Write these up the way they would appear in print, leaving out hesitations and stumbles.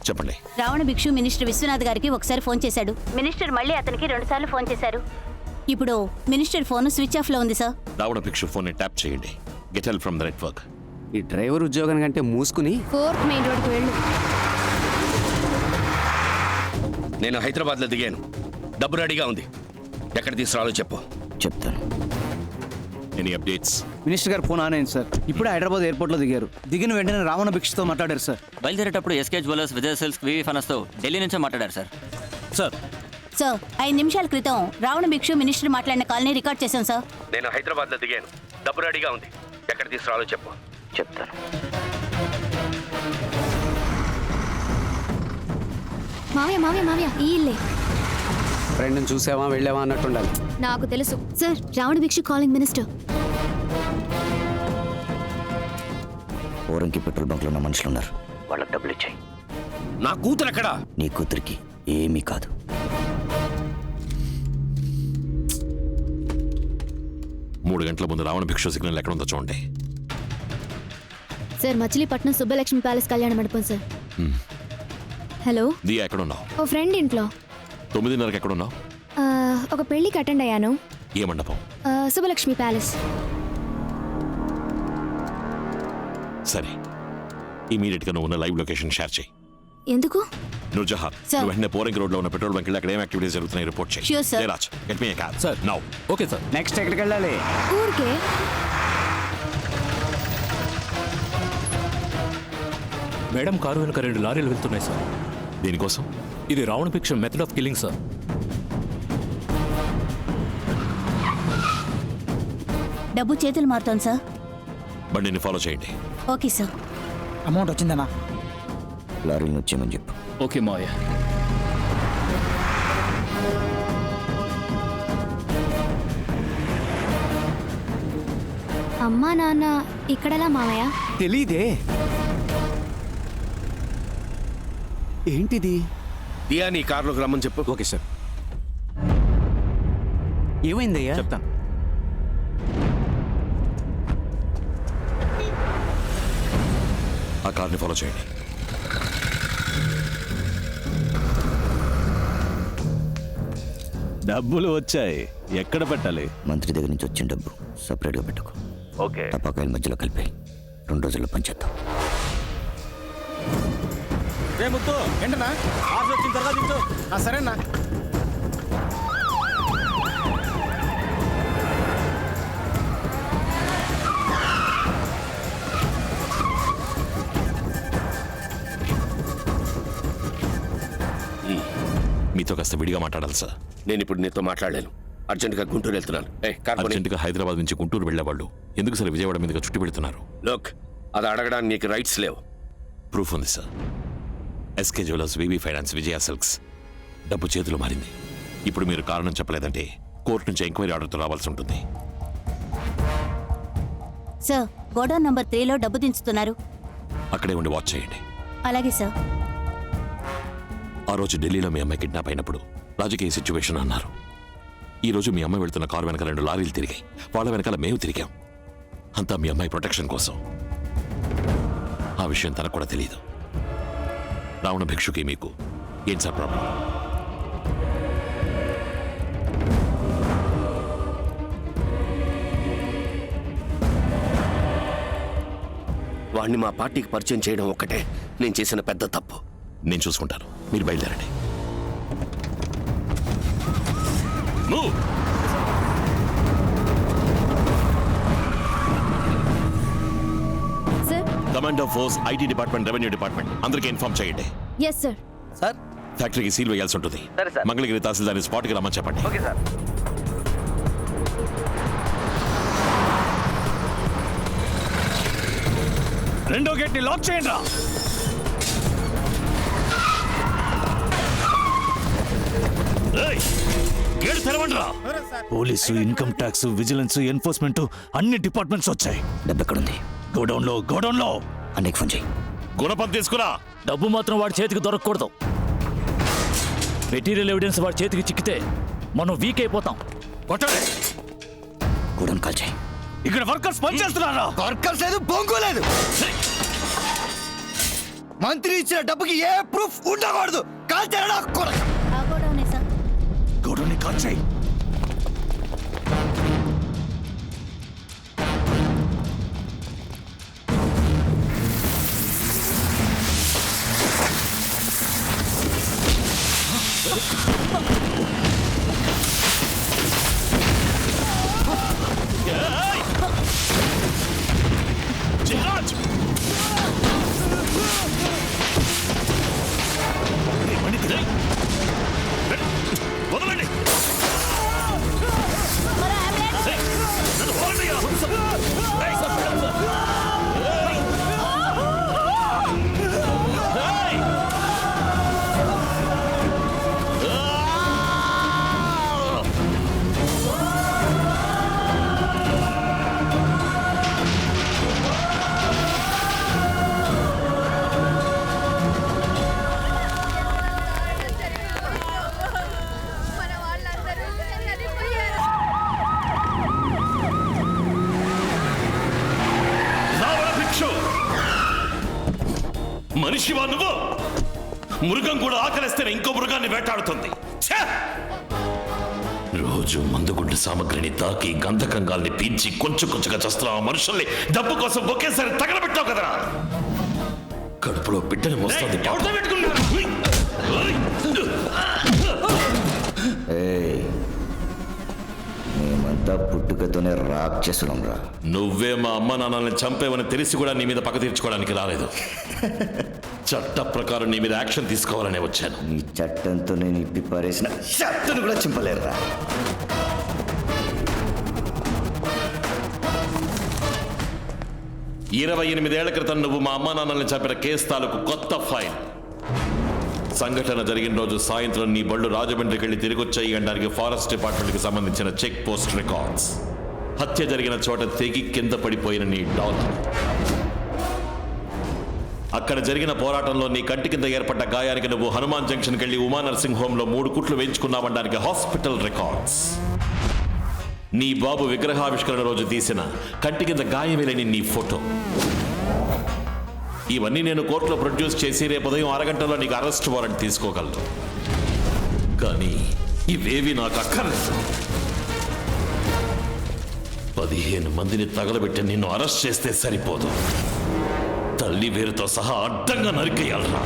చెప్పండి. రావణ భిక్షు మినిస్టర్ విశ్వనాథ్ గారికి ఒకసారి ఫోన్ చేశాడు. మినిస్టర్ మళ్ళీ అతనికి 2 సార్లు ఫోన్ చేశారు. ఇప్పుడు మినిస్టర్ ఫోన్ స్విచ్ ఆఫ్ లో ఉంది సార్. రావణ భిక్షు ఫోన్ ని ట్యాప్ చేయండి. Get help from the network. ఈ డ్రైవర్ ఉద్యోగం కంటే మూసుకుని 4th మెయిన్ రోడ్కి వెళ్ళు. నేను హైదరాబాద్లో దిగాను. డబ్బు రెడీగా ఉంది. ఎక్కడ తీసుకురావాలో చెప్పు. చెప్తాను. Any updates? మినిస్టర్ గారు ఫోన్ ఆన్ అయింది సార్. ఇప్పుడే హైదరాబాద్ ఎయిర్పోర్ట్లో దిగారు. దిగిన వెంటనే రావణ భిక్షతో మాట్లాడారు సార్. బయలుదేరేటప్పుడు SK jewellers, Vijay silks, VV ఫైనాన్స్తో ఢిల్లీ నుంచే మాట్లాడారు సార్. సార్ సార్ 5 నిమిషాల క్రితం రావణ భిక్షు మినిస్టర్ మాట్లాడిన కాల్ని రికార్డ్ చేశాం సార్. నేను హైదరాబాద్లో దిగాను. డబ్బు రెడీగా ఉంది. ఎక్కడ తీసుకురావాలో చెప్పు. చెప్తాను. మావయ్య మావయ్య మావయ్య ఈ ఇల్లే. ఫ్రెండ్ని చూసావా వెళ్ళావా అన్నట్టు ఉండాలి. నాకు తెలుసు సార్. రావణ భిక్షు కాలింగ్ మినిస్టర్. ఓరంకి పెట్రోల్ బంక్లో ఉన్న మనుషులు ఉన్నారు. వాళ్ళకి డబ్బులు ఇచ్చాయి. నా కూతురు ఎక్కడా? నీ కూతురికి ఏమీ కాదు. మూడు గంటల ముందు రావణ భిక్షు సిగ్నల్ ఎక్కడ ఉందో చూడండి. సార్ మచిలీపట్నం సుబ్బలక్ష్మి ప్యాలెస్ కళ్యాణ మండపం సార్. హలో దియా ఎక్కడ ఉన్నావు? ఓ ఫ్రెండ్ ఇంట్లో. 9:30కి ఎక్కడ ఉన్నావు? ఒక పెళ్లికి అటెండ్ అయ్యాను. ఏ మండపం? సుబ్బలక్ష్మి ప్యాలెస్. సరే, ఇమీడియట్ గా నువ్వు ఉన్న లైవ్ లొకేషన్ షేర్ చేయి. ఎందుకు? నుర్జహార్, నువ్వు వెంటనే పోరింగ్ రోడ్ లో ఉన్న పెట్రోల్ బంక్ అక్కడ ఏం యాక్టివిటీస్ జరుగుతున్నాయి రిపోర్ట్ చేయి. Sure, sir. Jayaraj, get me a cab. Sir. Now. Okay sir. Next ఎక్కడికి వెళ్ళాలి? ఊరికే. మేడం కారు వెనుక 2 లారీలు వెళ్తున్నాయి సార్. దీనికోసం ఇది రావణ భిక్ష మెథడ్ ఆఫ్ కిల్లింగ్ సార్. డబ్బు చేతులు మారుతోంది సార్. బండిని ఫాలో చేయండి. Okay sir. అమౌంట్ వచ్చిందనా? లారీలను వచ్చేయమని చెప్పు. ఓకే మావయ్య. అమ్మా నాన్న ఇక్కడలా మావయ్య? తెలీదే. ఏంటిది? దియా నీ కారులోకి రమ్మని చెప్పు. Okay sir. ఏమైందయ్యా? చెప్తాను. ఆ కార్ని ఫాలో చేయండి. డబ్బులు వచ్చాయి. ఎక్కడ పెట్టాలి? మంత్రి దగ్గర నుంచి వచ్చిన డబ్బు సపరేట్గా పెట్టుకో. ఓకే. టపాకాయల మధ్యలో కలిపి 2 రోజుల్లో పంచేద్దాం. ఏంటన్నా? వచ్చిన తర్వాత సరేనా? మీతో కాస్త విడిగా మాట్లాడాలి సార్. నేను ఇప్పుడు నీతో మాట్లాడలేను. అర్జెంటుగా గుంటూరు వెళ్తున్నాను. అర్జెంటుగా హైదరాబాద్ నుంచి గుంటూరు వెళ్లేవాళ్ళు ఎందుకు సార్ విజయవాడ మీదుగా చుట్టి పెడుతున్నారు? లోక్, అది అడగడానికి నీకు రైట్స్ లేవు. ప్రూఫ్ ఉంది sir. SK jewellers, VV finance, Vijaya silks డబ్బు చేతులు మారింది. ఇప్పుడు మీరు కారణం చెప్పలేదంటే కోర్టు నుంచి ఎంక్వైరీ ఆర్డర్తో రావాల్సి ఉంటుంది. సార్ గోడౌన్ నంబర్ 3లో డబ్బు దించుతున్నారు. అక్కడే ఉండి వాచ్ చేయండి. అలాగే సార్. ఆ రోజు ఢిల్లీలో మీ అమ్మాయి కిడ్నాప్ అయినప్పుడు రాజకీయ సిచ్యువేషన్ అన్నారు. ఈ రోజు మీ అమ్మాయి వెళ్తున్న కారు వెనక 2 లారీలు తిరిగాయి. వాళ్ళ వెనకాల మేము తిరిగాం. అంతా మీ అమ్మాయి ప్రొటెక్షన్ కోసం. ఆ విషయం తనకు కూడా తెలియదు. రావణ భిక్షుకి మీకు ఏం సార్ ప్రాబ్లం? వాడిని మా పార్టీకి పరిచయం చేయడం ఒక్కటే నేను చేసిన పెద్ద తప్పు. నేను చూసుకుంటాను, మీరు బయలుదేరండి. Sir. Commander force, IT department, revenue department అందరికీ ఇన్ఫార్మ్ చేయండి. Yes sir. సార్ ఫ్యాక్టరీకి సీల్ వేయాల్సి ఉంటుంది. మంగళగిరి తహసీల్దార్ని స్పాట్కి రమ్మని చెప్పండి. Okay sir. రెండో గేట్ ని లాక్ చేయండి రా. గేట్ తెరవండి రా. Police, income tax, vigilance, enforcement అన్ని డిపార్ట్మెంట్స్ వచ్చాయి. డబ్బు ఎక్కడుంది? గోడౌన్ లో. అన్నయ్యకి ఫోన్ చేయి. గుణపం తీసుకురా. డబ్బు మాత్రం వాడి చేతికి దొరకకూడదు. మెటీరియల్ ఎవిడెన్స్ వాడి చేతికి చిక్కితే మనం వీక్ అయిపోతాం. కొట్టండి. గోడౌన్ కాల్ చేయి. ఇక్కడ వర్కర్స్ పనిచేస్తున్నారా? వర్కర్స్ లేదు, బొంగు లేదు. మంత్రి ఇచ్చిన డబ్బుకి ఏ ప్రూఫ్ ఉండకూడదు. కాల్చారా కొరక. ఆ గోడౌనే సార్. గొడవని కాల్చేయి. జయరాజ్ వదలండి. నన్ను వదలండియా. రావణ భిక్షు, మనిషివా నువ్వు? మృగం కూడా ఆకలిస్తేనే ఇంకో మృగాన్ని వేటాడుతుంది. ఛే! రోజు మందుగుండు సామగ్రిని తాకి గంధకంగాల్ని పీల్చి కొంచెం కొంచెంగా చేస్తున్న ఆ మనుషుల్ని డబ్బు కోసం ఒకేసారి తగలబెట్టావు కదరా. కడుపులో బిడ్డని మోస్తుంది. మేమంతా పుట్టుకతోనే రాక్షసులం రా. నువ్వే మా అమ్మ నాన్నల్ని చంపేవని తెలిసి కూడా నీ మీద పగ తీర్చుకోవడానికి రాలేదు. చట్ట ప్రకారం నీ మీద యాక్షన్ తీసుకోవాలనే వచ్చాను. నీ చట్టంతో నేను ఇప్పి పారేసిన షర్టును కూడా చింపలేరురా. ఇరవై 28 క్రితం నువ్వు మా అమ్మా నాన్నల్ని చంపిన కేసు తాలూకు కొత్త ఫైల్. సంఘటన జరిగిన రోజు సాయంత్రం నీ బళ్ళు రాజమండ్రికి వెళ్ళి తిరిగి వచ్చాయి అనడానికి ఫారెస్ట్ డిపార్ట్మెంట్కి సంబంధించిన చెక్ పోస్ట్ రికార్డ్స్. హత్య జరిగిన చోట తెగి కింద పడిపోయిన నీ డాగ్. అక్కడ జరిగిన పోరాటంలో నీ కంటి కింద ఏర్పడ్డ గాయానికి నువ్వు హనుమాన్ జంక్షన్కి వెళ్ళి ఉమా నర్సింగ్ హోంలో 3 కుట్లు వేయించుకున్నావనడానికి హాస్పిటల్ రికార్డ్స్. నీ బాబు విగ్రహావిష్కరణ రోజు తీసిన కంటి కింద గాయమేలేని నీ ఫోటో. ఇవన్నీ నేను కోర్టులో ప్రొడ్యూస్ చేసి రేపు ఉదయం 6 గంటల్లో నీకు అరెస్ట్ వారెంట్ తీసుకోగలను. కానీ ఇవేవి నాకు అక్కర్లేదు. 15 మందిని తగలబెట్టి నిన్ను అరెస్ట్ చేస్తే సరిపోదు. తల్లి వేరుతో సహా అడ్డంగా నరికేయాలరా.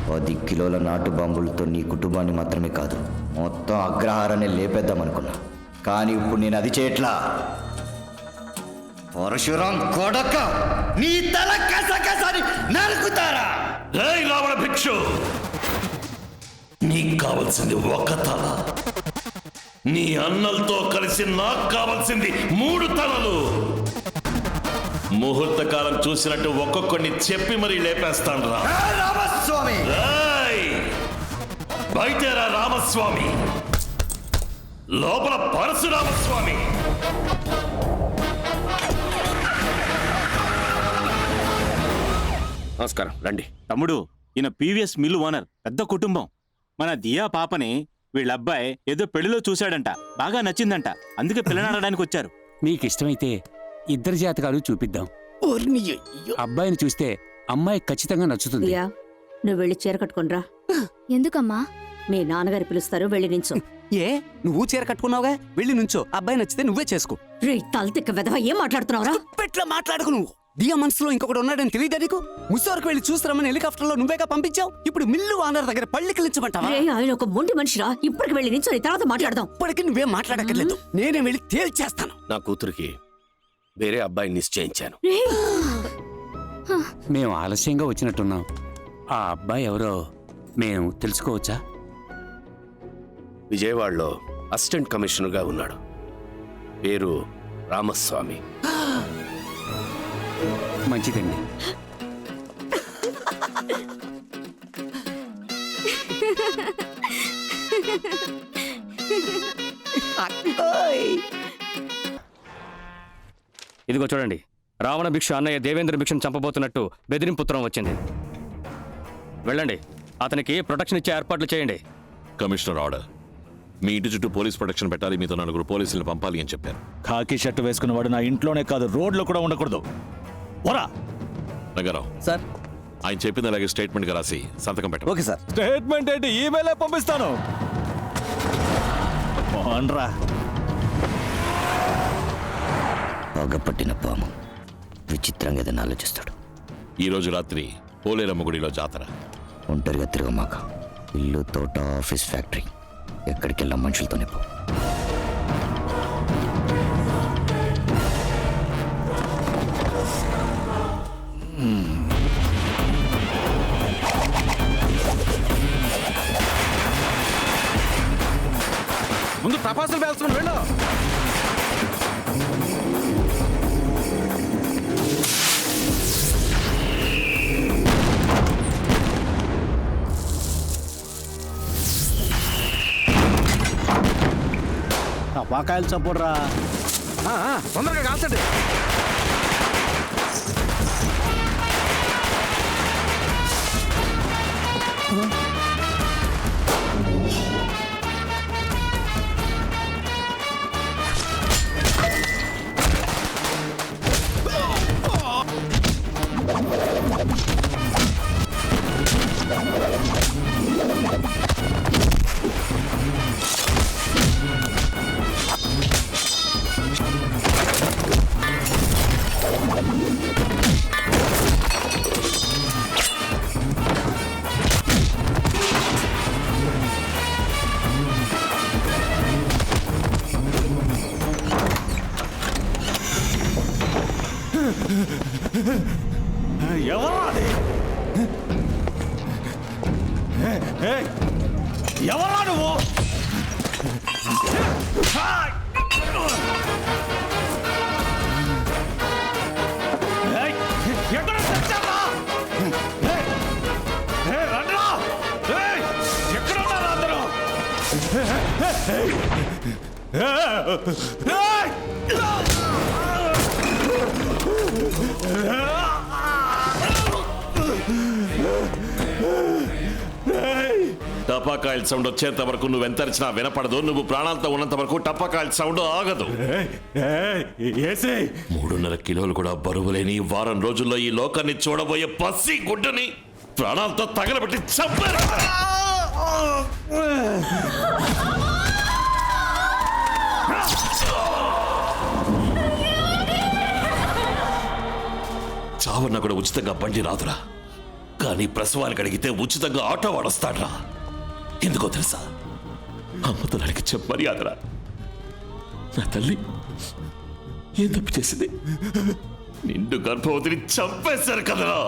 10 కిలోల నాటు బాంబులతో నీ కుటుంబాన్ని మాత్రమే కాదు, మొత్తం అగ్రహారాన్ని లేపేద్దామనుకున్నా. కానీ ఇప్పుడు నేను అది చేయట్లా. పరశురాం కొడక, నీ తల కసకసని నరుకుతారా? రేయ్ రావణ భిక్షు, నీకు కావాల్సింది ఒక తల. నీ అన్నలతో కలిసి నాకు కావాల్సింది 3 తలలు. ముహూర్త కాలం చూసినట్టు ఒక్కొక్కడిని చెప్పి మరీ లేపేస్తాను రా. రామస్వామి, బయటరా రామస్వామి, లోపల పరశురామస్వామి. నమస్కారం, రండి. తమ్ముడు, ఈయన పీవీఎస్ మిల్లు ఓనర్, పెద్ద కుటుంబం. మన దియా పాపని వీళ్ళ అబ్బాయి ఏదో పెళ్లిలో చూశాడంట, బాగా నచ్చిందంట, అందుకే పిల్లనాడడానికి వచ్చారు. మీకు ఇష్టమైతే 2 జాతకాలు చూపిద్దాం. అబ్బాయిని చూస్తే అమ్మాయి ఖచ్చితంగా నచ్చుతుంది. నువ్వు వెళ్ళి చీర కట్టుకునిరా. ఎందుకమ్మా? మీ నాన్నగారు పిలుస్తారు, వెళ్ళి నించో. ఏ, నువ్వు చీర కట్టుకున్నావుగా, వెళ్ళి నుంచో. అబ్బాయి నచ్చితే నువ్వే చేసుకో. రే తలతిక్క వెధవ, ఏం మాట్లాడుతున్నావురా? పెట్లా మాట్లాడకు నువ్వు. దియా మనసులో ఇంకొకటి ఉన్నాడని తెలియదా నీకు? ముసోరకు వెళ్ళి చూస్తారమని హెలికాప్టర్లో నువ్వేగా పంపించావు. ఇప్పుడు మిల్లు ఓనర్ దగ్గర పళ్ళికిలించమంటావా? రే ఆయన ఒక మొండి మనిషిరా. ఇప్పటికి వెళ్ళి నించో, తర్వాత మాట్లాడదాం. ఇప్పటికి నువ్వేం మాట్లాడక్కర్లేదు, నేనే వెళ్ళి తేల్చేస్తాను. నా కూతురికి వేరే అబ్బాయిని నిశ్చయించాను. మేము ఆలస్యంగా వచ్చినట్టున్నాం. ఆ అబ్బాయి ఎవరో మేము తెలుసుకోవచ్చా? విజయవాడలో అసిస్టెంట్ కమిషనర్గా ఉన్నాడు. పేరు రామస్వామి. మంచిదండి. ఇదిగో చూడండి, రావణ భిక్ష అన్నయ్య దేవేంద్ర భిక్షను చంపబోతున్నట్టు బెదిరింపుత్రం వచ్చింది. వెళ్ళండి, అతనికి ప్రొటెక్షన్ ఇచ్చే ఏర్పాట్లు చేయండి. Commissioner order. మీ ఇంటి చుట్టూ పోలీస్ ప్రొటెక్షన్ పెట్టాలి, మీతో 4 పోలీసులను పంపాలి అని చెప్పారు. ఖాకీ షర్టు వేసుకున్నవాడు నా ఇంట్లోనే కాదు, రోడ్లో కూడా ఉండకూడదు. పోరా. రంగారావు సార్ ఆయన చెప్పింది అలాగే స్టేట్మెంట్గా రాసి సంతకం పెట్టు. Okay sir. స్టేట్మెంట్ ఏంటి, ఈమెయిల్ పంపిస్తాను. పోన్రా. పగపట్టిన పాము విచిత్రంగా ఏదైనా ఆలోచిస్తాడు. ఈ రోజు రాత్రి పోలేరమ్మ గుడిలో జాతర. ఒంటరిగా తిరగమాక. ఇల్లు, తోట, ఆఫీస్, ఫ్యాక్టరీ ఎక్కడికి వెళ్ళా మనుషులతోనే పో. ముందు టపాసులు పేల్చుకుని వెళ్ళు. టపాకాయలు చప్పుడురా. తొందరగా కాల్చండి. ఎవరా అది? ఎవరా నువ్వు? ఎక్కడ తెచ్చారా? రండ్రా. ఎక్కడున్నారా అందరూ? టపాకాయల సౌండ్ వచ్చేంత వరకు నువ్వు ఎంతరిచినా వినపడదు. నువ్వు ప్రాణాలతో ఉన్నంత వరకు టపాకాయల సౌండ్ ఆగదు. 3.5 కిలోలు కూడా బరువులేని వారం రోజుల్లో ఈ లోకాన్ని చూడబోయే పసి గుడ్డని ప్రాణాలతో తగలబెట్టి చంపారు. చావన్నా కూడా ఉచితంగా బండి రాదురా, కానీ ప్రసవానికి అడిగితే ఉచితంగా ఆటో వాడొస్తాడ్రా. ఎందుకో తెలుసా? అమ్మతనానికి చెప్పమర్యాదరా. నా తల్లి ఏం తప్పు చేసింది? నిండు గర్భవతిని చంపేశారు కదరా.